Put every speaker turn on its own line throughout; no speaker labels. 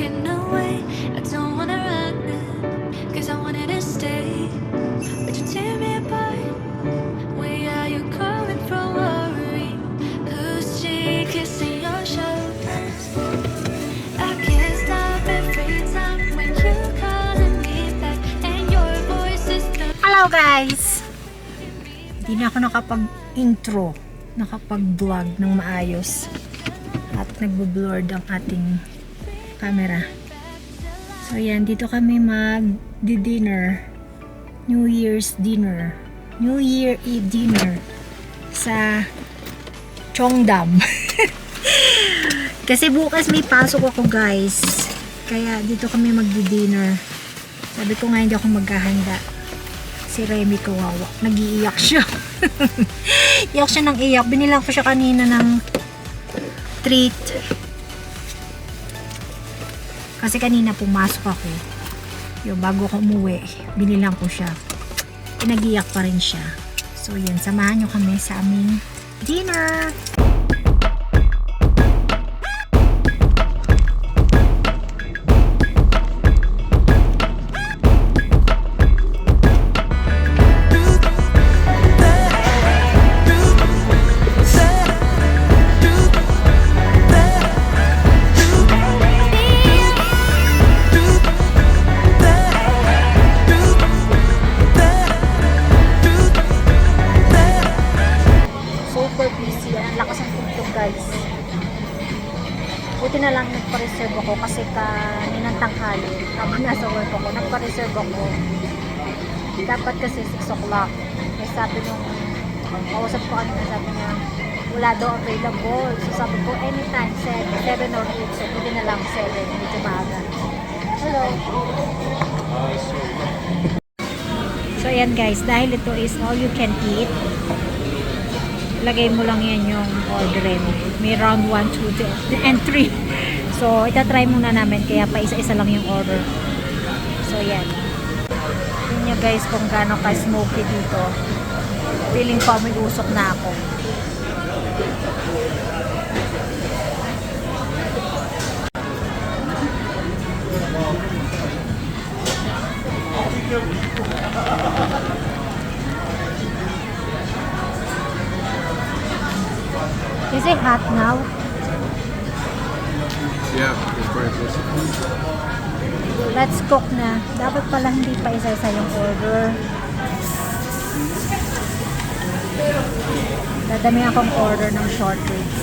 walking away. I don't wanna run it, cause I wanted to stay. But you tear me apart. Where are you going from worry? Who's she kissing your shoulders? I can't stop every time when you calling me back and your voice is
Hello guys! Hindi na ako nakapag-intro, nakapag-vlog ng maayos at nagbo-blurred ang ating camera. So yan, dito kami mag-dinner, New Year's dinner, New Year Eve dinner sa Cheongdam. Kasi bukas may pasok ako guys, kaya dito kami magdi-dinner. Sabi ko nga hindi ako maghahanda. Si Remy kawawa, nag-iiyak siya. Iyak siya ng iyak. Binilang ko siya kanina ng treat. Kasi kanina pumasok ako. Yung bago ko umuwi, binilang ko siya. Nag-iyak pa rin siya. So yun, samahan nyo kami sa aming dinner. Super busy. Ang lakas ng tugtog guys. Buti na lang nagpa-reserve ako kasi kaninang tanghali habang nasa work ako, nagpa-reserve ako. Dapat kasi 6 o'clock. Eh sabi nung kausap ko kanina, sabi niya wala daw available. So sabi ko anytime 7 or 8. So pwede na lang 7. Medyo maaga. Hello. So ayan guys, dahil ito is all you can eat, lagay mo lang yan yung orderin. May round 1, 2, and 3. So, itatry muna namin. Kaya pa isa-isa lang yung order. So, yan. Yun nyo guys kung gaano ka-smoky dito. Feeling pa may usok na ako. Is it hot now?
Yeah, it's very close.
Let's cook na. Dapat pala hindi pa isa-isa yung order. Dadami akong order ng short ribs.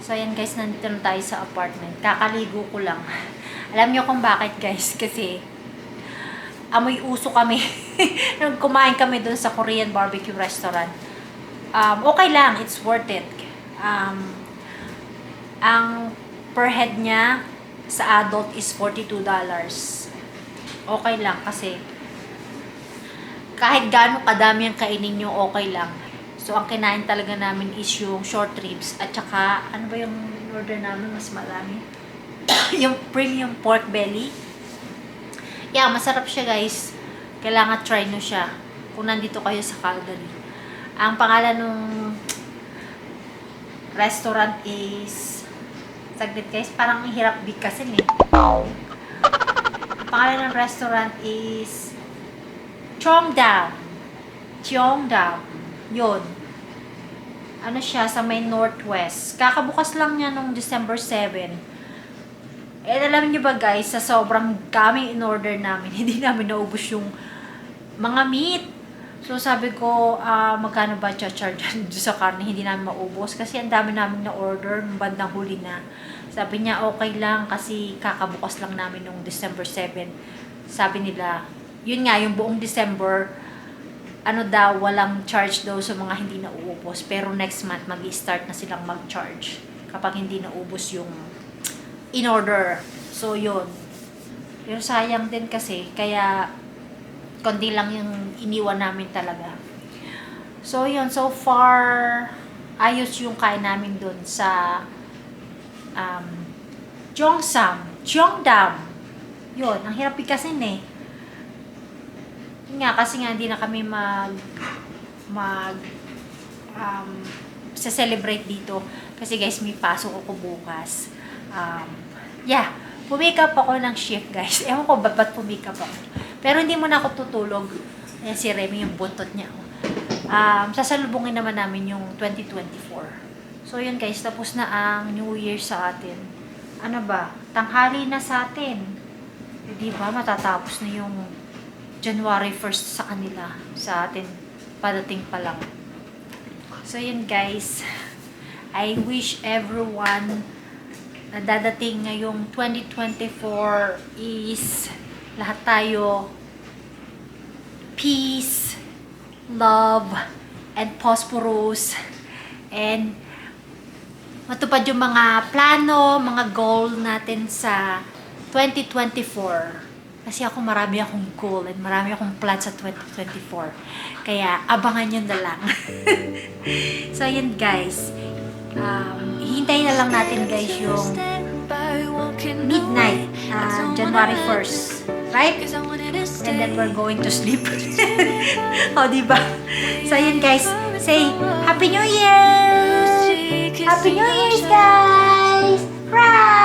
So, ayan guys, nandito na tayo sa apartment. Kakaligo ko lang. Alam niyo kung bakit guys? Kasi, amoy uso kami. Nung kumain kami dun sa Korean barbecue restaurant. Okay lang, it's worth it. Ang per head niya sa adult is $42. Okay lang kasi kahit gaano kadami ang kainin nyo, okay lang. So, ang kinain talaga namin is yung short ribs. At saka, ano ba yung order namin? Mas marami. Yung premium pork belly. Yeah, masarap siya guys. Kailangan try nyo siya. Kung nandito kayo sa Calgary. Ang pangalan ng restaurant is... Saglit guys, parang hirap bigkasin eh. Ang pangalan ng restaurant is... Cheongdam. Cheongdam. Yun. Ano siya, sa may northwest. Kakabukas lang niya nung December 7. And alam niyo ba guys, sa sobrang daming in-order namin, hindi namin naubos yung mga meat. So sabi ko, magkano ba charge sa karne, hindi namin maubos. Kasi ang dami namin na-order, nung bandang huli na. Sabi niya, okay lang kasi kakabukas lang namin nung December 7. Sabi nila, yun nga, yung buong December, ano daw, walang charge daw sa mga hindi nauubos. Pero next month, mag-start na silang mag-charge kapag hindi naubos yung in-order. So, yun. Pero sayang din kasi, kaya konti lang yung iniwan namin talaga. So, yun. So far, ayos yung kain namin dun sa Cheongdam. Yun. Ang hirap ikasin eh. Yun nga, kasi nga hindi na kami sa celebrate dito. Kasi guys, may pasok ako bukas. Yeah, pumikap ako ng shift guys. Ewan ko ba't pumikap ako. Pero hindi mo na ako tutulog. Ayan si Remy, yung buntot niya. Sasalubungin naman namin yung 2024. So yun guys, tapos na ang New Year sa atin. Ano ba? Tanghali na sa atin. Di ba? Matatapos na yung January 1st sa kanila. Sa atin, padating pa lang. So yun guys, I wish everyone na dadating ngayong 2024 is lahat tayo peace, love, and prosperous, and matupad yung mga plano, mga goal natin sa 2024. Kasi ako marami akong goal and marami akong plan sa 2024. Kaya abangan nyo na lang. So yun guys, hihintayin na lang natin guys yung midnight, January 1st, right? And then we're going to sleep. O, diba? So yun guys, say Happy New Year! Happy New Year guys! Right!